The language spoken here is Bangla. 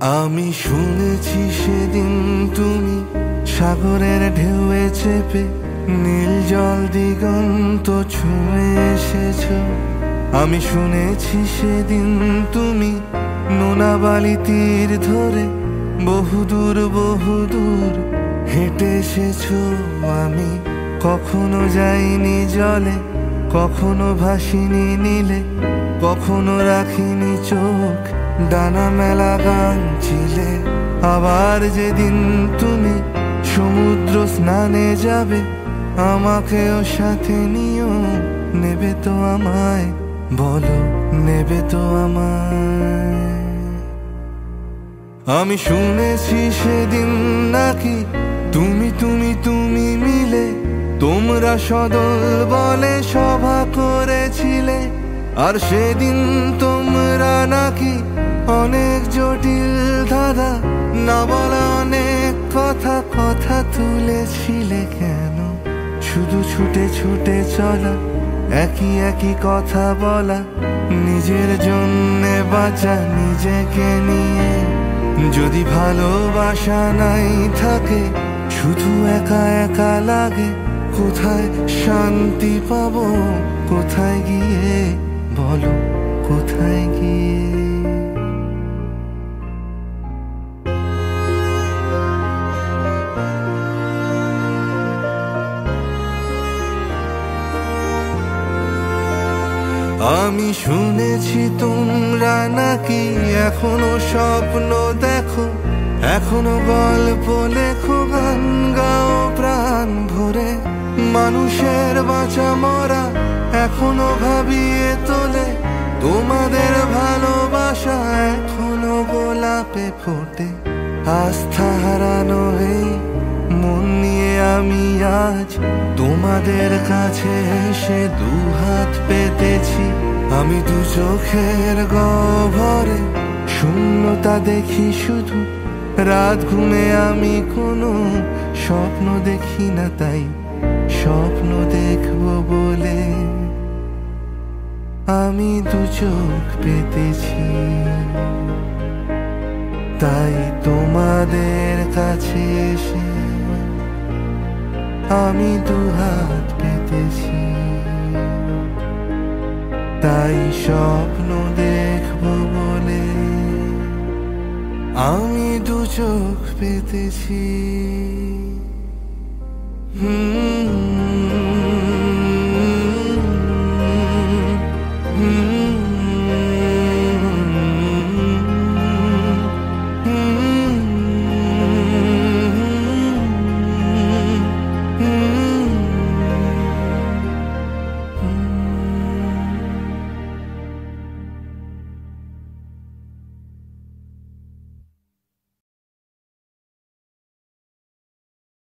আমি শুনেছি সেদিন তুমি সাগরের ঢেউয়ে চেপে নীল জল দিগন্ত ছুঁয়ে এসেছ। আমি শুনেছি সেদিন তুমি নোনা বালি তীর ধরে বহুদূর বহুদূর হেঁটে এসেছ। আমি কখনো যাইনি জলে, কখনো ভাসিনি নীলে, কখনো রাখিনি চোখ ডানা মেলা গান ছিলে। আবার যেদিন তুমি সমুদ্র স্নানে যাবে, আমাকেও সাথে নিও। নেবে তো আমায়, বলো নেবে তো আমায়? আমি শুনেছি সেদিন নাকি তুমি তুমি তুমি মিলে তোমরা সদল বলে সভা করেছিলে। আর সেদিন তোমরা নাকি অনেক জটিল ধাঁধা না বলা অনেক কথা কথা তুলেছিলে। কেন শুধু ছুটে ছুটে চলা, একই একই কথা বলা, নিজের জন্যে বাঁচা নিজেকে নিয়ে। যদি ভালোবাসা নাই থাকে, শুধু একা একা লাগে, কোথায় শান্তি পাবো? কোথায় গিয়ে, বলো কোথায় গিয়ে? আমি শুনেছি তোমরা নাকি এখনো স্বপ্ন দেখো, এখনো গল্প লেখো, গান গাও প্রাণ ভরে। মানুষের বাঁচা মরা এখনো ভাবিয়ে তোলে, তোমাদের ভালোবাসা এখনো গোলাপে ফোটে। আস্থা হারানো এই মন নিয়ে আমি আজ তোমাদের কাছে এসে দুহাত পেতেছি। আমি দু চোখের গহ্বরে শূন্যতা দেখি শুধু, রাত ঘুমে আমি কোনো স্বপ্ন দেখি না, তাই স্বপ্ন দেখবো বলে আমি দু চোখ পেতেছি। তাই তোমাদের কাছে এসে আমি দুহাত পেতেছি। তাই স্বপ্ন দেখবো বলে আমি দু চোখ পেতেছি।